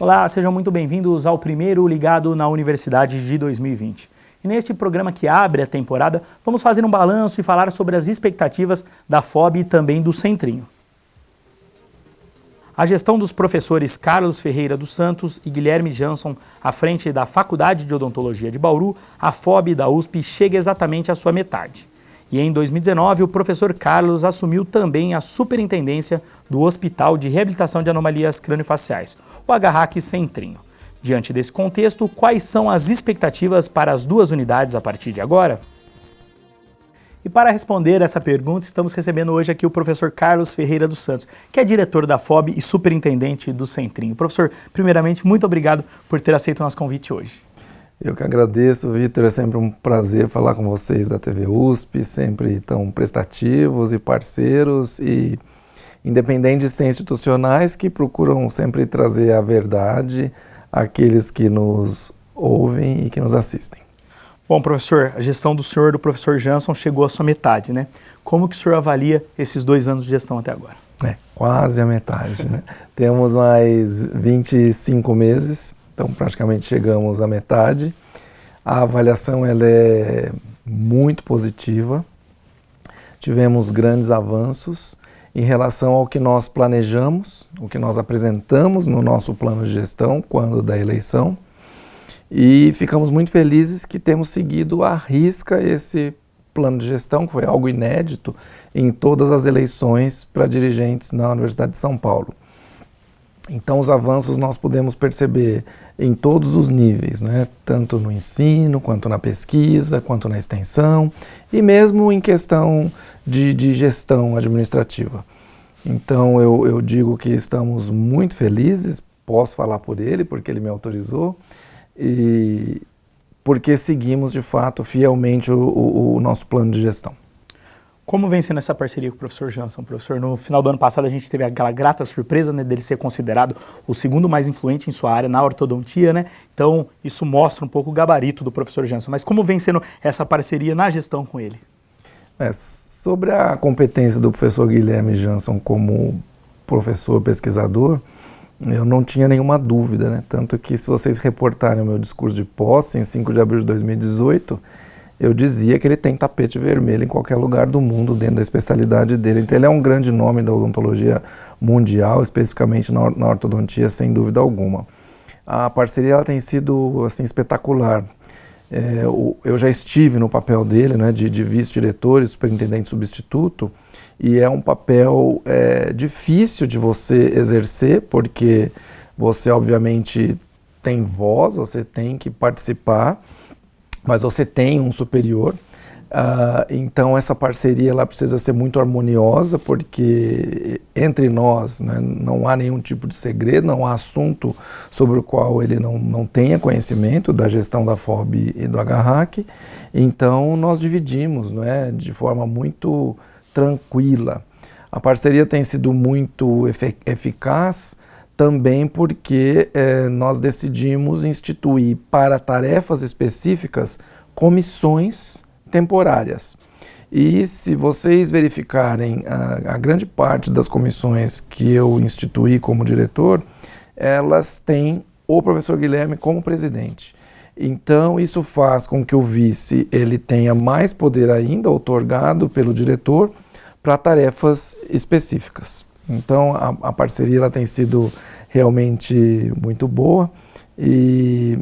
Olá, sejam muito bem-vindos ao primeiro Ligado na Universidade de 2020. E neste programa que abre a temporada, vamos fazer um balanço e falar sobre as expectativas da FOB e também do Centrinho. A gestão dos professores Carlos Ferreira dos Santos e Guilherme Jansson à frente da Faculdade de Odontologia de Bauru, a FOB da USP chega exatamente à sua metade. E em 2019, o professor Carlos assumiu também a superintendência do Hospital de Reabilitação de Anomalias Craniofaciais, o HRAC Centrinho. Diante desse contexto, quais são as expectativas para as duas unidades a partir de agora? E para responder essa pergunta, estamos recebendo hoje aqui o professor Carlos Ferreira dos Santos, que é diretor da FOB e superintendente do Centrinho. Professor, primeiramente, muito obrigado por ter aceito o nosso convite hoje. Eu que agradeço, Vitor, é sempre um prazer falar com vocês da TV USP, sempre tão prestativos e parceiros e independentes de ser institucionais que procuram sempre trazer a verdade àqueles que nos ouvem e que nos assistem. Bom, professor, a gestão do senhor e do professor Jansson chegou à sua metade, né? Como que o senhor avalia esses 2 anos de gestão até agora? Quase a metade, né? Temos mais 25 meses. Então, praticamente chegamos à metade. A avaliação ela é muito positiva. Tivemos grandes avanços em relação ao que nós planejamos, o que nós apresentamos no nosso plano de gestão quando da eleição. E ficamos muito felizes que temos seguido à risca esse plano de gestão, que foi algo inédito em todas as eleições para dirigentes na Universidade de São Paulo. Então, os avanços nós podemos perceber em todos os níveis, né? Tanto no ensino, quanto na pesquisa, quanto na extensão e mesmo em questão de gestão administrativa. Então, eu digo que estamos muito felizes, posso falar por ele, porque ele me autorizou, e porque seguimos, de fato, fielmente o nosso plano de gestão. Como vem sendo essa parceria com o professor Jansson? Professor, no final do ano passado a gente teve aquela grata surpresa, né, dele ser considerado o segundo mais influente em sua área na ortodontia, né? Então isso mostra um pouco o gabarito do professor Jansson. Mas como vem sendo essa parceria na gestão com ele? Sobre a competência do professor Guilherme Jansson como professor pesquisador, eu não tinha nenhuma dúvida, né? Tanto que se vocês reportarem o meu discurso de posse em 5 de abril de 2018, eu dizia que ele tem tapete vermelho em qualquer lugar do mundo dentro da especialidade dele. Então ele é um grande nome da odontologia mundial, especificamente na ortodontia, sem dúvida alguma. A parceria ela tem sido assim, espetacular. Eu já estive no papel dele, né, de vice-diretor e superintendente substituto, e é um papel difícil de você exercer, porque você obviamente tem voz, você tem que participar, mas você tem um superior, então essa parceria ela precisa ser muito harmoniosa, porque entre nós, né, não há nenhum tipo de segredo, não há assunto sobre o qual ele não tenha conhecimento da gestão da FOB e do HRAC, então nós dividimos, né, de forma muito tranquila. A parceria tem sido muito eficaz, também porque nós decidimos instituir para tarefas específicas comissões temporárias. E se vocês verificarem a grande parte das comissões que eu instituí como diretor, elas têm o professor Guilherme como presidente. Então isso faz com que o vice ele tenha mais poder ainda outorgado pelo diretor para tarefas específicas. Então a parceria ela tem sido realmente muito boa e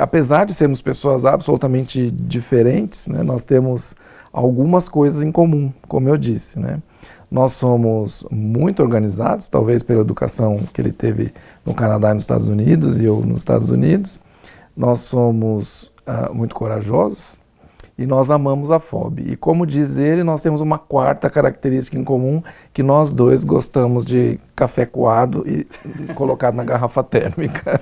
apesar de sermos pessoas absolutamente diferentes, né, nós temos algumas coisas em comum, como eu disse, né? Nós somos muito organizados, talvez pela educação que ele teve no Canadá e nos Estados Unidos e eu nos Estados Unidos. Nós somos muito corajosos. E nós amamos a FOB. E como diz ele, nós temos uma quarta característica em comum, que nós dois gostamos de café coado e colocado na garrafa térmica.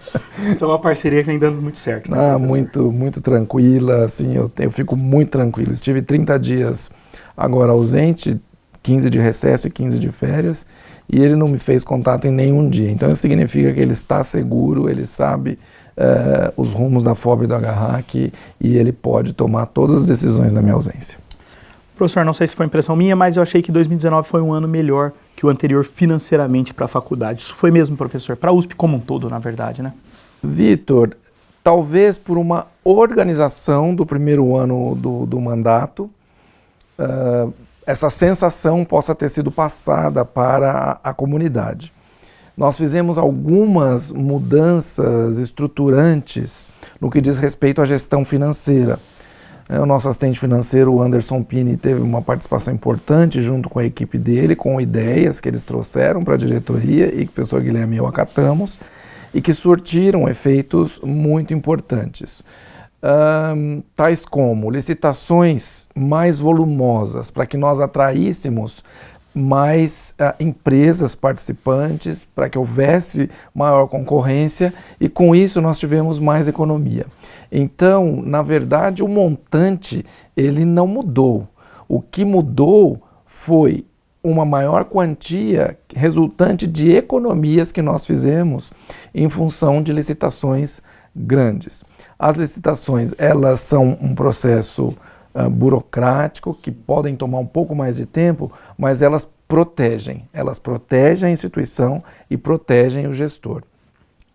Então a parceria vem dando muito certo, né, muito tranquila, assim, eu fico muito tranquilo. Estive 30 dias agora ausente, 15 de recesso e 15 de férias, e ele não me fez contato em nenhum dia. Então isso significa que ele está seguro, ele sabe os rumos da FOB e do HRAC e ele pode tomar todas as decisões na minha ausência. Professor, não sei se foi impressão minha, mas eu achei que 2019 foi um ano melhor que o anterior financeiramente para a faculdade. Isso foi mesmo, professor? Para a USP como um todo, na verdade, né? Vitor, talvez por uma organização do primeiro ano do mandato, essa sensação possa ter sido passada para a comunidade. Nós fizemos algumas mudanças estruturantes no que diz respeito à gestão financeira. O nosso assistente financeiro, o Anderson Pini, teve uma participação importante junto com a equipe dele, com ideias que eles trouxeram para a diretoria e que o professor Guilherme e eu acatamos, e que surtiram efeitos muito importantes. Tais como licitações mais volumosas, para que nós atraíssemos mais empresas participantes, para que houvesse maior concorrência e com isso nós tivemos mais economia. Então, na verdade, o montante ele não mudou. O que mudou foi uma maior quantia resultante de economias que nós fizemos em função de licitações grandes. As licitações, elas são um processo burocrático, que podem tomar um pouco mais de tempo, mas elas protegem a instituição e protegem o gestor.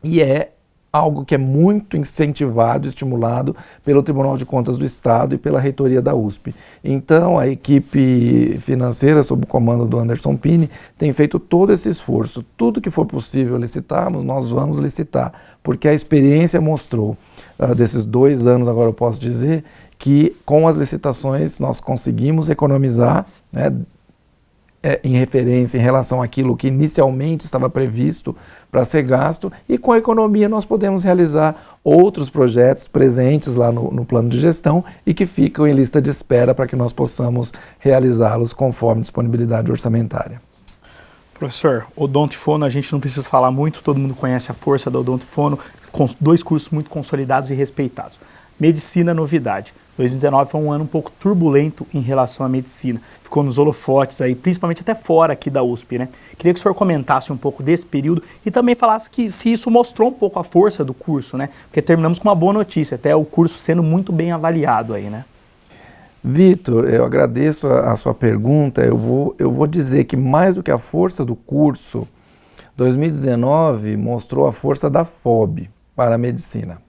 E é algo que é muito incentivado, estimulado pelo Tribunal de Contas do Estado e pela reitoria da USP. Então, a equipe financeira, sob o comando do Anderson Pini, tem feito todo esse esforço. Tudo que for possível licitarmos, nós vamos licitar, porque a experiência mostrou, desses 2 anos, agora eu posso dizer, que com as licitações nós conseguimos economizar, né, em referência, em relação àquilo que inicialmente estava previsto para ser gasto, e com a economia nós podemos realizar outros projetos presentes lá no plano de gestão e que ficam em lista de espera para que nós possamos realizá-los conforme disponibilidade orçamentária. Professor, Odontofono, a gente não precisa falar muito, todo mundo conhece a força da Odontofono, com 2 cursos muito consolidados e respeitados. Medicina, novidade. 2019 foi um ano um pouco turbulento em relação à medicina. Ficou nos holofotes aí, principalmente até fora aqui da USP, né? Queria que o senhor comentasse um pouco desse período e também falasse que se isso mostrou um pouco a força do curso, né? Porque terminamos com uma boa notícia, até o curso sendo muito bem avaliado aí, né? Vitor, eu agradeço a sua pergunta. Eu vou dizer que mais do que a força do curso, 2019 mostrou a força da FOB para a medicina.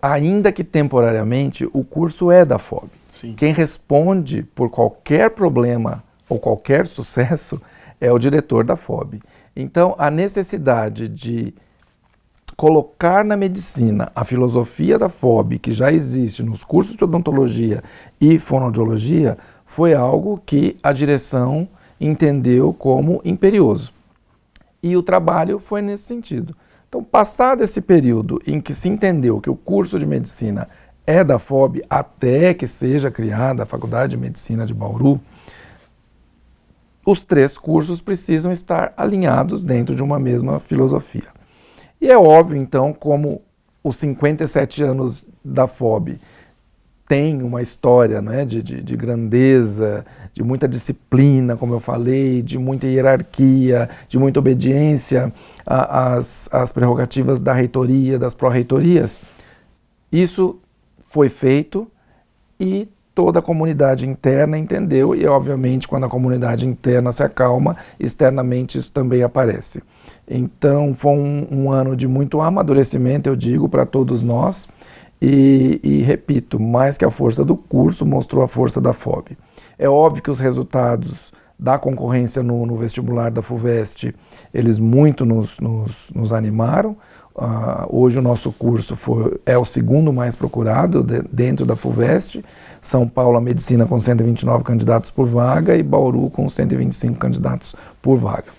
Ainda que temporariamente, o curso é da FOB. Sim. Quem responde por qualquer problema ou qualquer sucesso é o diretor da FOB. Então, a necessidade de colocar na medicina a filosofia da FOB, que já existe nos cursos de odontologia e fonoaudiologia, foi algo que a direção entendeu como imperioso. E o trabalho foi nesse sentido. Então, passado esse período em que se entendeu que o curso de medicina é da FOB, até que seja criada a Faculdade de Medicina de Bauru, os 3 cursos precisam estar alinhados dentro de uma mesma filosofia. E é óbvio, então, como os 57 anos da FOB tem uma história, né, de grandeza, de muita disciplina, como eu falei, de muita hierarquia, de muita obediência às prerrogativas da reitoria, das pró-reitorias. Isso foi feito e toda a comunidade interna entendeu e, obviamente, quando a comunidade interna se acalma, externamente isso também aparece. Então, foi um ano de muito amadurecimento, eu digo, para todos nós. E repito, mais que a força do curso, mostrou a força da FOB. É óbvio que os resultados da concorrência no vestibular da FUVEST, eles muito nos animaram. Hoje o nosso curso é o segundo mais procurado dentro da FUVEST. São Paulo, a Medicina com 129 candidatos por vaga e Bauru com 125 candidatos por vaga.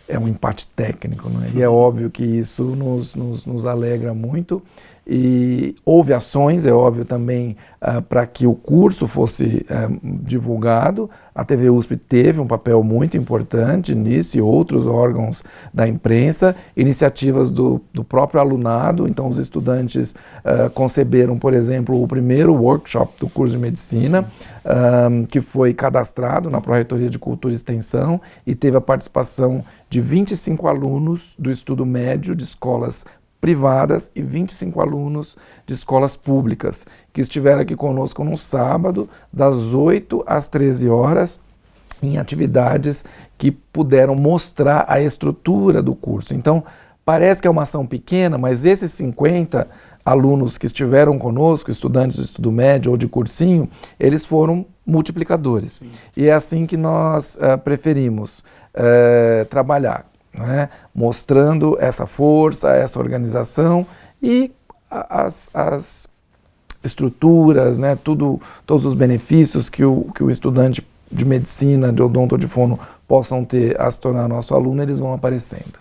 É um empate técnico, né? E é óbvio que isso nos alegra muito. E houve ações, é óbvio também, para que o curso fosse divulgado. A TV USP teve um papel muito importante nisso e outros órgãos da imprensa, iniciativas do próprio alunado. Então os estudantes conceberam, por exemplo, o primeiro workshop do curso de medicina, que foi cadastrado na Pró-Reitoria de Cultura e Extensão e teve a participação de 25 alunos do estudo médio de escolas privadas e 25 alunos de escolas públicas, que estiveram aqui conosco no sábado, das 8 às 13 horas, em atividades que puderam mostrar a estrutura do curso. Então, parece que é uma ação pequena, mas esses 50 alunos que estiveram conosco, estudantes de estudo médio ou de cursinho, eles foram multiplicadores. Sim. E é assim que nós preferimos trabalhar, né? Mostrando essa força, essa organização e as estruturas, né? Todos os benefícios que o estudante de medicina, de odonto ou de fono possam ter a se tornar nosso aluno, eles vão aparecendo.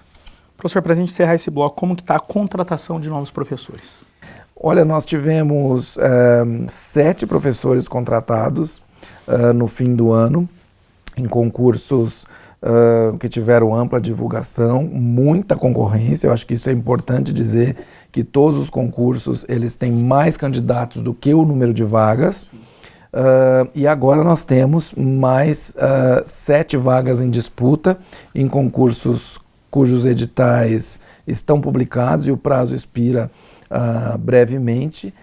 Professor, para a gente encerrar esse bloco, como que está a contratação de novos professores? Olha, nós tivemos 7 professores contratados no fim do ano, em concursos que tiveram ampla divulgação, muita concorrência. Eu acho que isso é importante dizer, que todos os concursos eles têm mais candidatos do que o número de vagas. E agora nós temos mais 7 vagas em disputa em concursos cujos editais estão publicados e o prazo expira brevemente.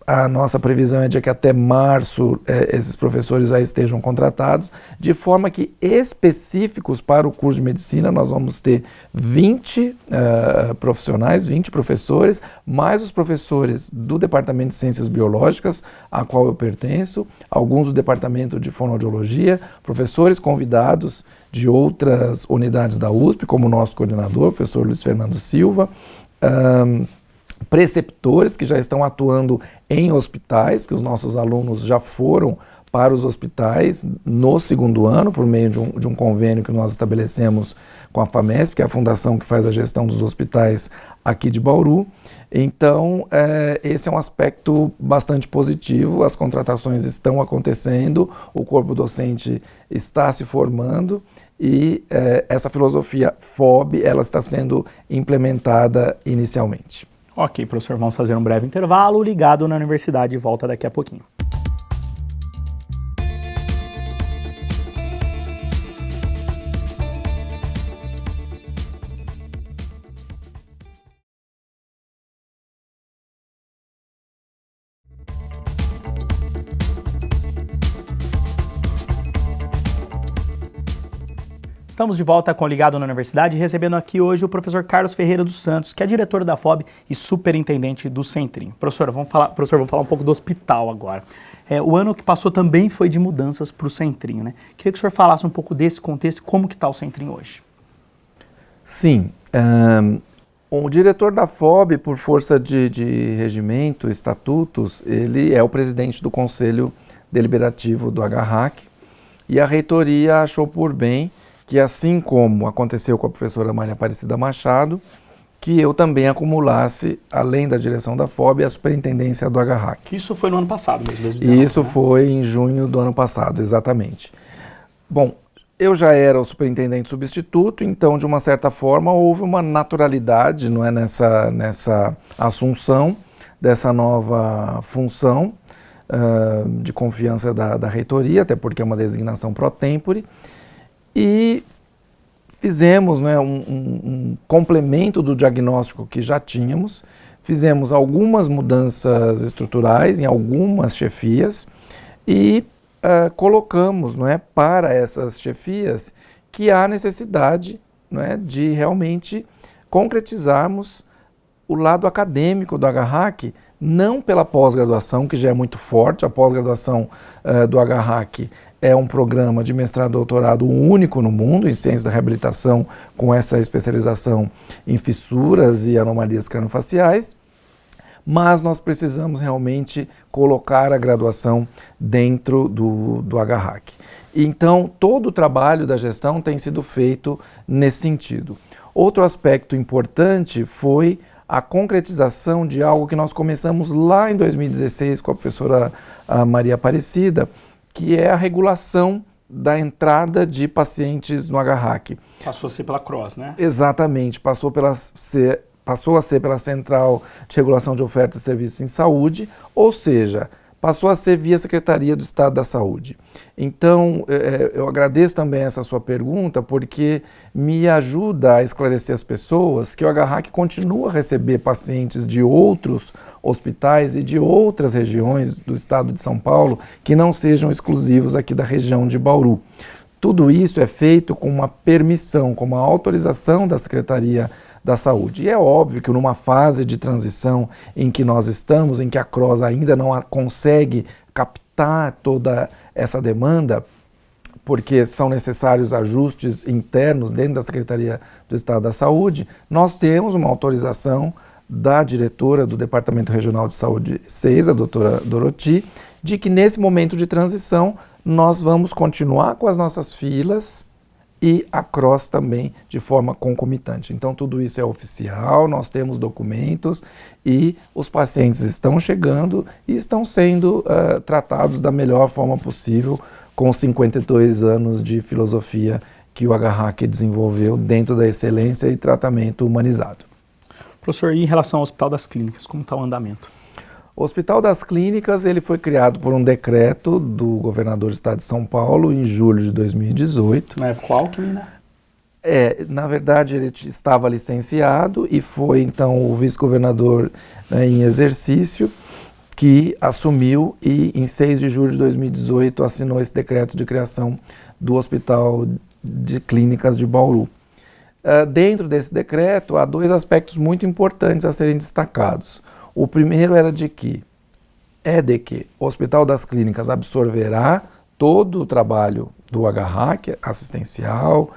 A nossa previsão é de que até março esses professores já estejam contratados, de forma que específicos para o curso de medicina nós vamos ter 20 profissionais, 20 professores, mais os professores do Departamento de Ciências Biológicas, a qual eu pertenço, alguns do Departamento de Fonoaudiologia, professores convidados de outras unidades da USP, como o nosso coordenador, o professor Luiz Fernando Silva, preceptores que já estão atuando em hospitais, porque os nossos alunos já foram para os hospitais no segundo ano, por meio de um convênio que nós estabelecemos com a FAMESP, que é a fundação que faz a gestão dos hospitais aqui de Bauru. Então, esse é um aspecto bastante positivo, as contratações estão acontecendo, o corpo docente está se formando e essa filosofia FOB, ela está sendo implementada inicialmente. Ok, professor, vamos fazer um breve intervalo. Ligado na Universidade, volta daqui a pouquinho. Estamos de volta com o Ligado na Universidade, recebendo aqui hoje o professor Carlos Ferreira dos Santos, que é diretor da FOB e superintendente do Centrinho. Professor, vamos falar um pouco do hospital agora. O ano que passou também foi de mudanças para o Centrinho, né? Queria que o senhor falasse um pouco desse contexto, como que está o Centrinho hoje. Sim, o diretor da FOB, por força de regimento, estatutos, ele é o presidente do Conselho Deliberativo do AGRAC e a reitoria achou por bem que, assim como aconteceu com a professora Maria Aparecida Machado, que eu também acumulasse, além da direção da FOB, a superintendência do AGRAC. Isso foi no ano passado mesmo? 2019, isso, né? Foi em junho do ano passado, exatamente. Bom, eu já era o superintendente substituto, então, de uma certa forma, houve uma naturalidade, não é, nessa assunção dessa nova função de confiança da reitoria, até porque é uma designação pro tempore. E fizemos, né, um complemento do diagnóstico que já tínhamos, fizemos algumas mudanças estruturais em algumas chefias e colocamos, não é, para essas chefias que há necessidade, não é, de realmente concretizarmos o lado acadêmico do AGRAC, não pela pós-graduação, que já é muito forte. A pós-graduação do AGRAC é um programa de mestrado e doutorado único no mundo em ciência da reabilitação, com essa especialização em fissuras e anomalias craniofaciais, mas nós precisamos realmente colocar a graduação dentro do AGRAC. Então, todo o trabalho da gestão tem sido feito nesse sentido. Outro aspecto importante foi a concretização de algo que nós começamos lá em 2016 com a professora Maria Aparecida, que é a regulação da entrada de pacientes no AGRAC. Passou a ser pela CROSS, né? Exatamente, passou a ser pela Central de Regulação de Ofertas de Serviços em Saúde, ou seja, passou a ser via Secretaria do Estado da Saúde. Então, eu agradeço também essa sua pergunta, porque me ajuda a esclarecer as pessoas que o HRAC continua a receber pacientes de outros hospitais e de outras regiões do estado de São Paulo que não sejam exclusivos aqui da região de Bauru. Tudo isso é feito com uma permissão, com uma autorização da Secretaria da Saúde. E é óbvio que numa fase de transição em que nós estamos, em que a CROSS ainda não consegue captar toda essa demanda, porque são necessários ajustes internos dentro da Secretaria do Estado da Saúde, nós temos uma autorização da diretora do Departamento Regional de Saúde 6, a doutora Doroti, de que nesse momento de transição nós vamos continuar com as nossas filas e a CROSS também de forma concomitante. Então tudo isso é oficial, nós temos documentos e os pacientes estão chegando e estão sendo tratados da melhor forma possível com 52 anos de filosofia que o HRAC desenvolveu dentro da excelência e tratamento humanizado. Professor, e em relação ao Hospital das Clínicas, como está o andamento? O Hospital das Clínicas ele foi criado por um decreto do governador do estado de São Paulo em julho de 2018. Na época Alckmin, né? Na verdade ele estava licenciado e foi então o vice-governador em exercício que assumiu e em 6 de julho de 2018 assinou esse decreto de criação do Hospital de Clínicas de Bauru. Dentro desse decreto há 2 aspectos muito importantes a serem destacados. O primeiro era de que o Hospital das Clínicas absorverá todo o trabalho do HRAC, assistencial,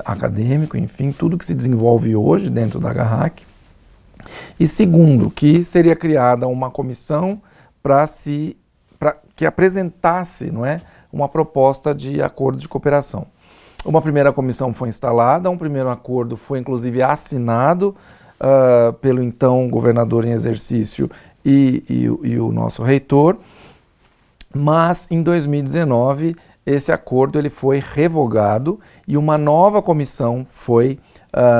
acadêmico, enfim, tudo que se desenvolve hoje dentro da HRAC. E segundo, que seria criada uma comissão para que apresentasse, não é, uma proposta de acordo de cooperação. Uma primeira comissão foi instalada, um primeiro acordo foi inclusive assinado pelo então governador em exercício e o nosso reitor, mas em 2019 esse acordo ele foi revogado e uma nova comissão foi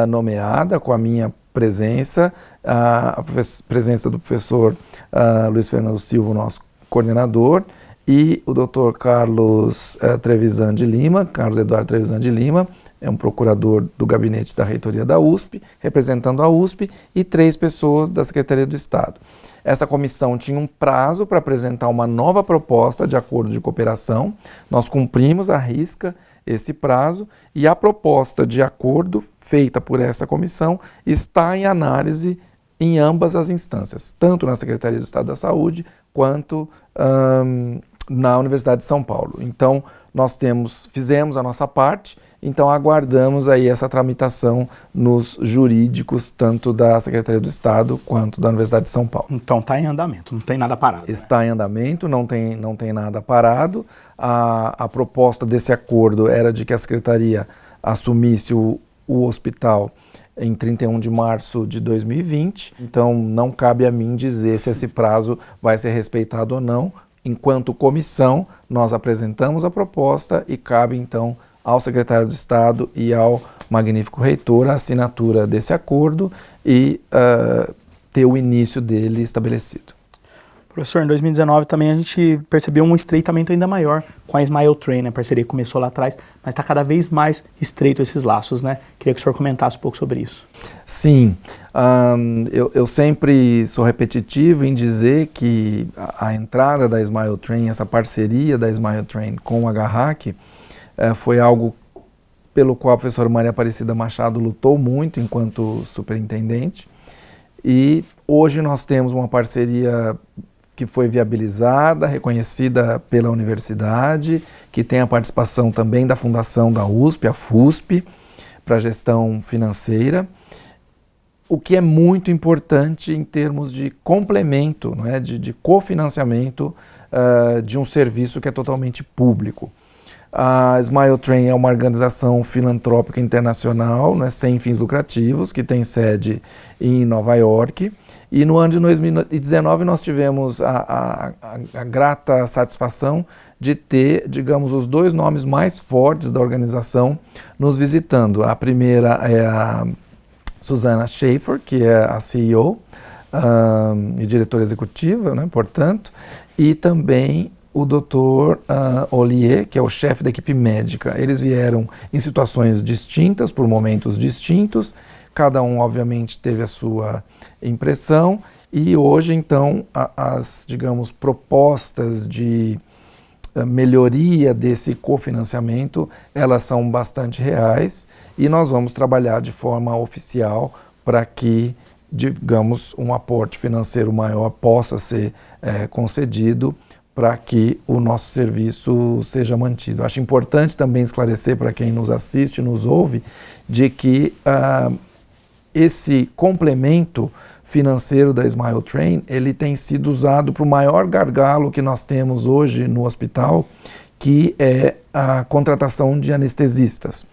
nomeada com a minha presença, a presença do professor Luiz Fernando Silva, nosso coordenador, e o Dr. Carlos Eduardo Trevisan de Lima, é um procurador do gabinete da reitoria da USP, representando a USP, e 3 pessoas da Secretaria do Estado. Essa comissão tinha um prazo para apresentar uma nova proposta de acordo de cooperação, nós cumprimos à risca esse prazo e a proposta de acordo feita por essa comissão está em análise em ambas as instâncias, tanto na Secretaria do Estado da Saúde quanto na Universidade de São Paulo. Então, nós fizemos a nossa parte, então aguardamos aí essa tramitação nos jurídicos, tanto da Secretaria do Estado quanto da Universidade de São Paulo. Então está em andamento, não tem nada parado. Está em andamento, não tem nada parado. A proposta desse acordo era de que a Secretaria assumisse o hospital em 31 de março de 2020, então não cabe a mim dizer se esse prazo vai ser respeitado ou não. Enquanto comissão, nós apresentamos a proposta e cabe então ao secretário do Estado e ao magnífico reitor a assinatura desse acordo e ter o início dele estabelecido. Professor, em 2019 também a gente percebeu um estreitamento ainda maior com a Smile Train, né? A parceria começou lá atrás, mas está cada vez mais estreito esses laços, né? Queria que o senhor comentasse um pouco sobre isso. Sim, eu sempre sou repetitivo em dizer que a entrada da Smile Train, essa parceria da Smile Train com a HRAC, foi algo pelo qual a professora Maria Aparecida Machado lutou muito enquanto superintendente, e hoje nós temos uma parceria que foi viabilizada, reconhecida pela universidade, que tem a participação também da Fundação da USP, a FUSP, para a gestão financeira, o que é muito importante em termos de complemento, não é? de cofinanciamento de um serviço que é totalmente público. A Smile Train é uma organização filantrópica internacional, né, sem fins lucrativos, que tem sede em Nova York. E no ano de 2019 nós tivemos a grata satisfação de ter, digamos, os 2 nomes mais fortes da organização nos visitando. A primeira é a Susana Schaefer, que é a CEO e diretora executiva, né, portanto, e também o Dr. Ollier, que é o chefe da equipe médica. Eles vieram em situações distintas, por momentos distintos, cada um, obviamente, teve a sua impressão, e hoje, então, as, digamos, propostas de melhoria desse cofinanciamento, elas são bastante reais, e nós vamos trabalhar de forma oficial para que, digamos, um aporte financeiro maior possa ser concedido para que o nosso serviço seja mantido. Acho importante também esclarecer para quem nos assiste e nos ouve de que esse complemento financeiro da Smile Train, ele tem sido usado para o maior gargalo que nós temos hoje no hospital, que é a contratação de anestesistas.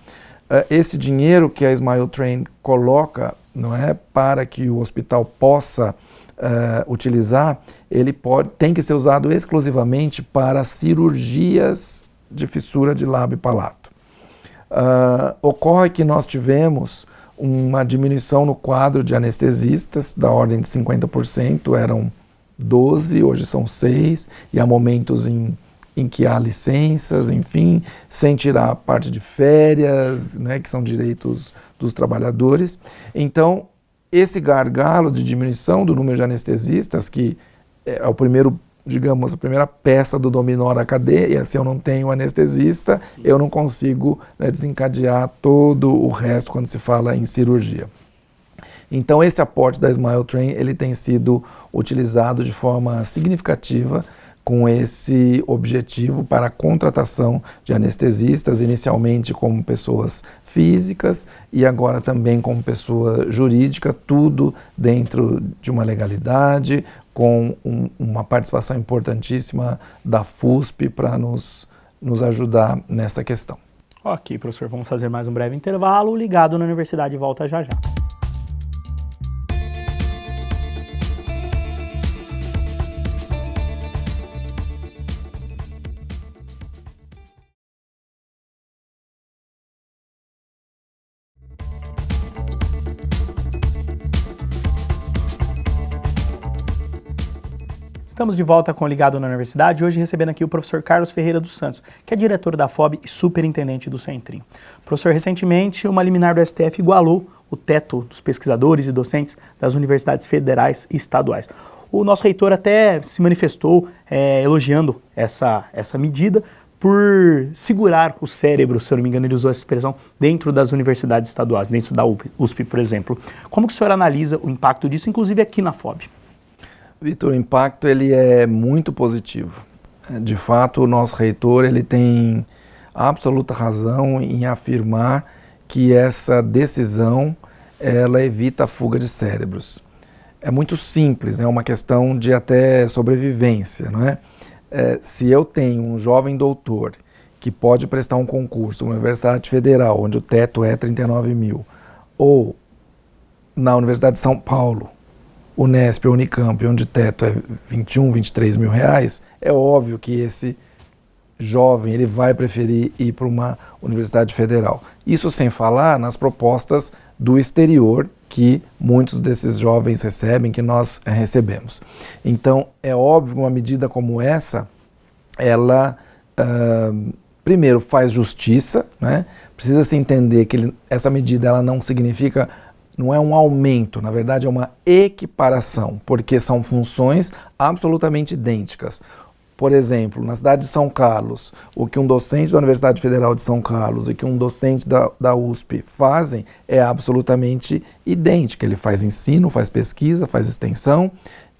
Esse dinheiro que a Smile Train coloca, não é, para que o hospital possa utilizar, ele tem que ser usado exclusivamente para cirurgias de fissura de lábio e palato. Ocorre que nós tivemos uma diminuição no quadro de anestesistas da ordem de 50%, eram 12, hoje são 6, e há momentos em que há licenças, enfim, sem tirar a parte de férias, né, que são direitos dos trabalhadores. Então, esse gargalo de diminuição do número de anestesistas, que é o primeiro, digamos, a primeira peça do dominó da cadeia, se eu não tenho anestesista, eu não consigo, né, desencadear todo o resto quando se fala em cirurgia. Então esse aporte da Smile Train, ele tem sido utilizado de forma significativa com esse objetivo para a contratação de anestesistas, inicialmente como pessoas físicas e agora também como pessoa jurídica, tudo dentro de uma legalidade, com uma participação importantíssima da FUSP para nos ajudar nessa questão. Ok, professor, vamos fazer mais um breve intervalo. Ligado na Universidade volta já já. Estamos de volta com o Ligado na Universidade, hoje recebendo aqui o professor Carlos Ferreira dos Santos, que é diretor da FOB e superintendente do Centrinho. Professor, recentemente uma liminar do STF igualou o teto dos pesquisadores e docentes das universidades federais e estaduais. O nosso reitor até se manifestou elogiando essa medida por segurar o cérebro, se eu não me engano, ele usou essa expressão, dentro das universidades estaduais, dentro da USP, por exemplo. Como que o senhor analisa o impacto disso, inclusive aqui na FOB? Vitor, o impacto ele é muito positivo. De fato, o nosso reitor ele tem absoluta razão em afirmar que essa decisão ela evita a fuga de cérebros. É muito simples, é uma questão de até sobrevivência, não é? Se eu tenho um jovem doutor que pode prestar um concurso numa universidade federal, onde o teto é 39 mil, ou na Universidade de São Paulo, Unesp ou Unicamp, onde o teto é 21, 23 mil reais, é óbvio que esse jovem ele vai preferir ir para uma universidade federal. Isso sem falar nas propostas do exterior que muitos desses jovens recebem, que nós recebemos. Então, é óbvio que uma medida como essa, ela, primeiro, faz justiça, né? Precisa se entender que essa medida ela não significa, não é um aumento, na verdade é uma equiparação, porque são funções absolutamente idênticas. Por exemplo, na cidade de São Carlos, o que um docente da Universidade Federal de São Carlos e que um docente da USP fazem é absolutamente idêntico. Ele faz ensino, faz pesquisa, faz extensão,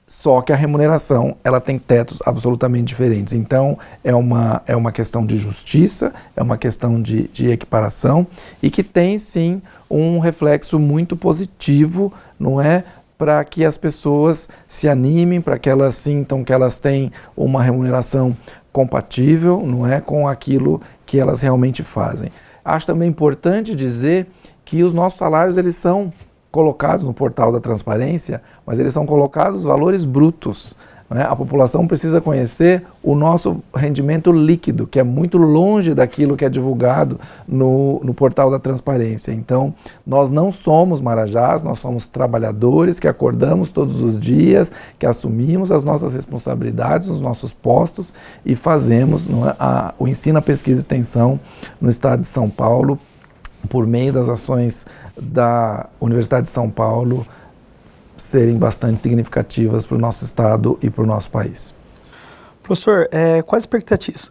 só que a remuneração ela tem tetos absolutamente diferentes. Então, é uma questão de justiça, é uma questão de equiparação e que tem, sim, um reflexo muito positivo, não é? Para que as pessoas se animem, para que elas sintam que elas têm uma remuneração compatível, não é, com aquilo que elas realmente fazem. Acho também importante dizer que os nossos salários eles são colocados no portal da transparência, mas eles são colocados os valores brutos. não é? A população precisa conhecer o nosso rendimento líquido, que é muito longe daquilo que é divulgado no portal da transparência. Então, nós não somos marajás, nós somos trabalhadores que acordamos todos os dias, que assumimos as nossas responsabilidades nos nossos postos e fazemos, não é, o ensino, a pesquisa e extensão no estado de São Paulo, por meio das ações da Universidade de São Paulo, serem bastante significativas para o nosso estado e para o nosso país. Professor, quais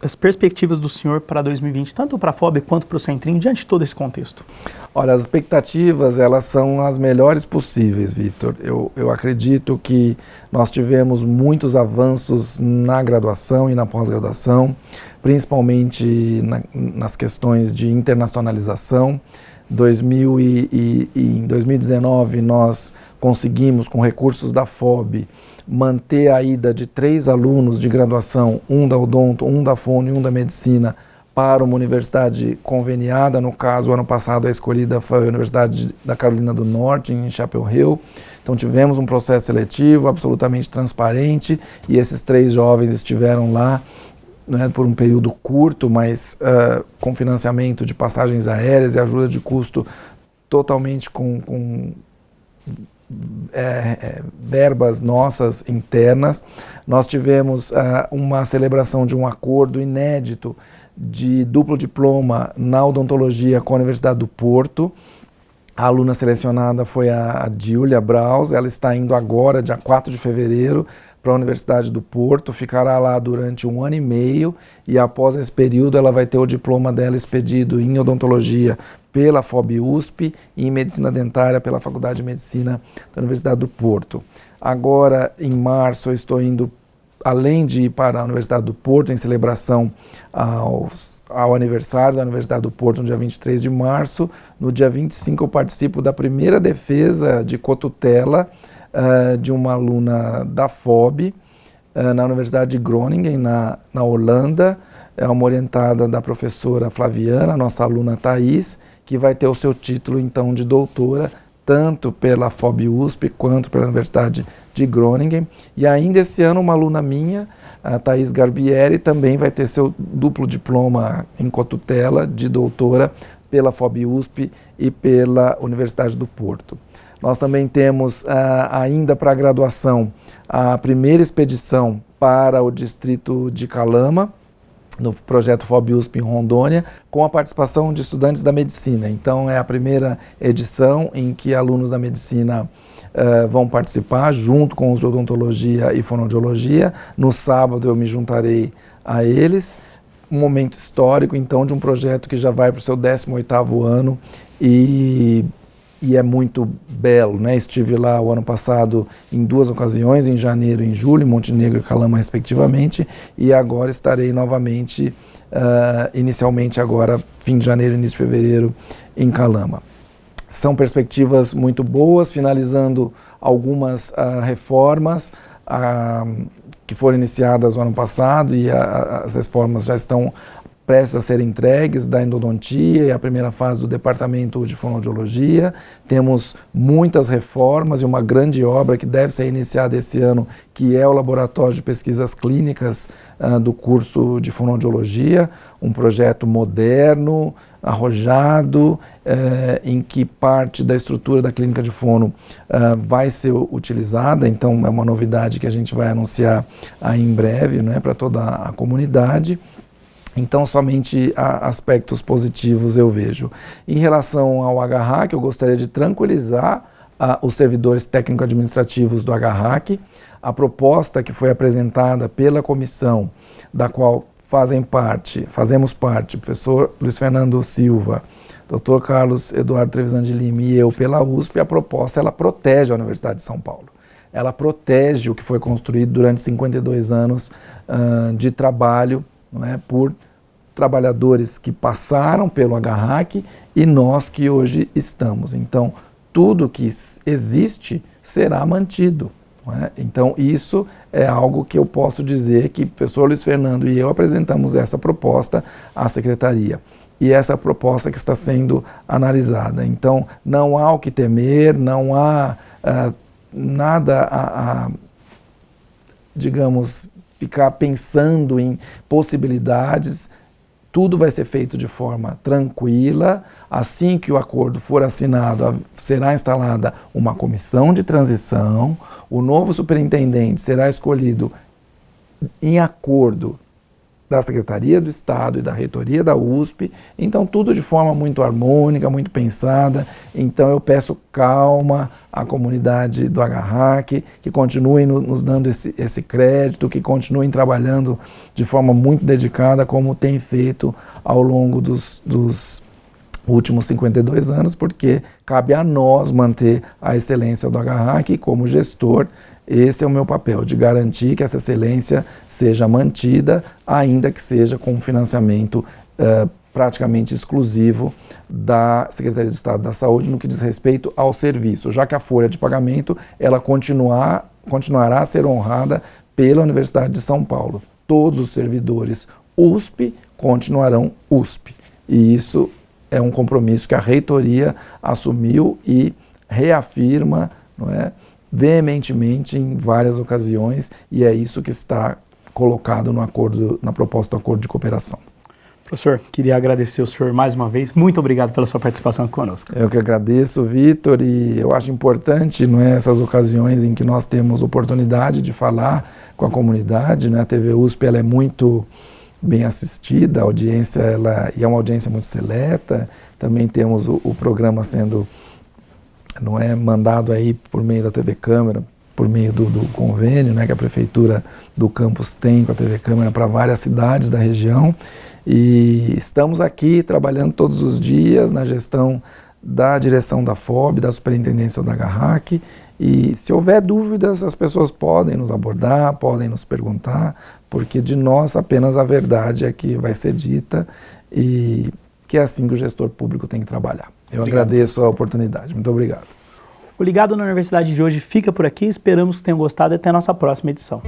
as perspectivas do senhor para 2020, tanto para a FOB quanto para o Centrinho, diante de todo esse contexto? Olha, as expectativas, elas são as melhores possíveis, Vitor. Eu acredito que nós tivemos muitos avanços na graduação e na pós-graduação, principalmente nas questões de internacionalização. Em 2019, nós conseguimos, com recursos da FOB, manter a ida de 3 alunos de graduação, um da Odonto, um da Fono e um da Medicina, para uma universidade conveniada. No caso, o ano passado a escolhida foi a Universidade da Carolina do Norte, em Chapel Hill. Então tivemos um processo seletivo absolutamente transparente e esses 3 jovens estiveram lá, né, por um período curto, mas com financiamento de passagens aéreas e ajuda de custo totalmente com verbas nossas internas. Nós tivemos uma celebração de um acordo inédito de duplo diploma na odontologia com a Universidade do Porto. A aluna selecionada foi a Júlia Braus, ela está indo agora, dia 4 de fevereiro, para a Universidade do Porto, ficará lá durante 1 ano e meio e após esse período ela vai ter o diploma dela expedido em odontologia pela FOB USP e em medicina dentária pela Faculdade de Medicina da Universidade do Porto. Agora, em março, eu estou indo, além de ir para a Universidade do Porto, em celebração ao aniversário da Universidade do Porto, no dia 23 de março, no dia 25 eu participo da primeira defesa de cotutela de uma aluna da FOB, na Universidade de Groningen, na Holanda. É uma orientada da professora Flaviana, nossa aluna Thaís, que vai ter o seu título, então, de doutora, tanto pela FOB USP quanto pela Universidade de Groningen. E ainda esse ano, uma aluna minha, a Thaís Garbieri, também vai ter seu duplo diploma em cotutela de doutora pela FOB USP e pela Universidade do Porto. Nós também temos ainda para a graduação a primeira expedição para o distrito de Calama, no projeto FOB USP em Rondônia, com a participação de estudantes da medicina. Então é a primeira edição em que alunos da medicina vão participar, junto com os de odontologia e fonoaudiologia. No sábado eu me juntarei a eles. Um momento histórico, então, de um projeto que já vai para o seu 18º ano e é muito belo, né? Estive lá o ano passado em 2 ocasiões, em janeiro e em julho, em Montenegro e Calama, respectivamente, e agora estarei novamente, inicialmente agora, fim de janeiro, início de fevereiro, em Calama. São perspectivas muito boas, finalizando algumas reformas que foram iniciadas no ano passado e as reformas já estão prestes a serem entregues, da endodontia e a primeira fase do departamento de fonoaudiologia. Temos muitas reformas e uma grande obra que deve ser iniciada esse ano, que é o Laboratório de Pesquisas Clínicas do curso de fonoaudiologia, um projeto moderno, arrojado, em que parte da estrutura da clínica de fono vai ser utilizada. Então é uma novidade que a gente vai anunciar aí em breve, né, para toda a comunidade. Então, somente aspectos positivos eu vejo. Em relação ao HRAC, eu gostaria de tranquilizar os servidores técnico-administrativos do HRAC. A proposta que foi apresentada pela comissão, da qual fazemos parte, professor Luiz Fernando Silva, Dr. Carlos Eduardo Trevisan de Lima e eu pela USP, a proposta ela protege a Universidade de São Paulo. Ela protege o que foi construído durante 52 anos de trabalho, não é, por trabalhadores que passaram pelo HRAC e nós que hoje estamos. Então, tudo que existe será mantido. Não é? Então, isso é algo que eu posso dizer que o professor Luiz Fernando e eu apresentamos essa proposta à secretaria. E essa proposta que está sendo analisada. Então, não há o que temer, não há nada digamos, ficar pensando em possibilidades. Tudo vai ser feito de forma tranquila. Assim que o acordo for assinado, será instalada uma comissão de transição. O novo superintendente será escolhido em acordo da Secretaria do Estado e da Reitoria da USP. Então, tudo de forma muito harmônica, muito pensada. Então, eu peço calma à comunidade do Agarrac, que continuem nos dando esse crédito, que continuem trabalhando de forma muito dedicada, como tem feito ao longo dos últimos 52 anos, porque cabe a nós manter a excelência do Agarrac e, como gestor, esse é o meu papel, de garantir que essa excelência seja mantida, ainda que seja com um financiamento praticamente exclusivo da Secretaria de Estado da Saúde no que diz respeito ao serviço, já que a folha de pagamento ela continuará a ser honrada pela Universidade de São Paulo. Todos os servidores USP continuarão USP. E isso é um compromisso que a reitoria assumiu e reafirma, não é, veementemente em várias ocasiões, e é isso que está colocado no acordo, na proposta do acordo de cooperação. Professor, queria agradecer o senhor mais uma vez. Muito obrigado pela sua participação conosco. Eu que agradeço, Vitor, e eu acho importante, não é, essas ocasiões em que nós temos oportunidade de falar com a comunidade, né? A TV USP ela é muito bem assistida, a audiência e é uma audiência muito seleta. Também temos o programa sendo, não é, mandado aí por meio da TV Câmara, por meio do convênio, né, que a Prefeitura do campus tem com a TV Câmara para várias cidades da região. E estamos aqui trabalhando todos os dias na gestão da direção da FOB, da Superintendência da Agarrac. E se houver dúvidas, as pessoas podem nos abordar, podem nos perguntar, porque de nós apenas a verdade é que vai ser dita e que é assim que o gestor público tem que trabalhar. Eu agradeço a oportunidade. Muito obrigado. O Ligado na Universidade de hoje fica por aqui. Esperamos que tenham gostado e até a nossa próxima edição.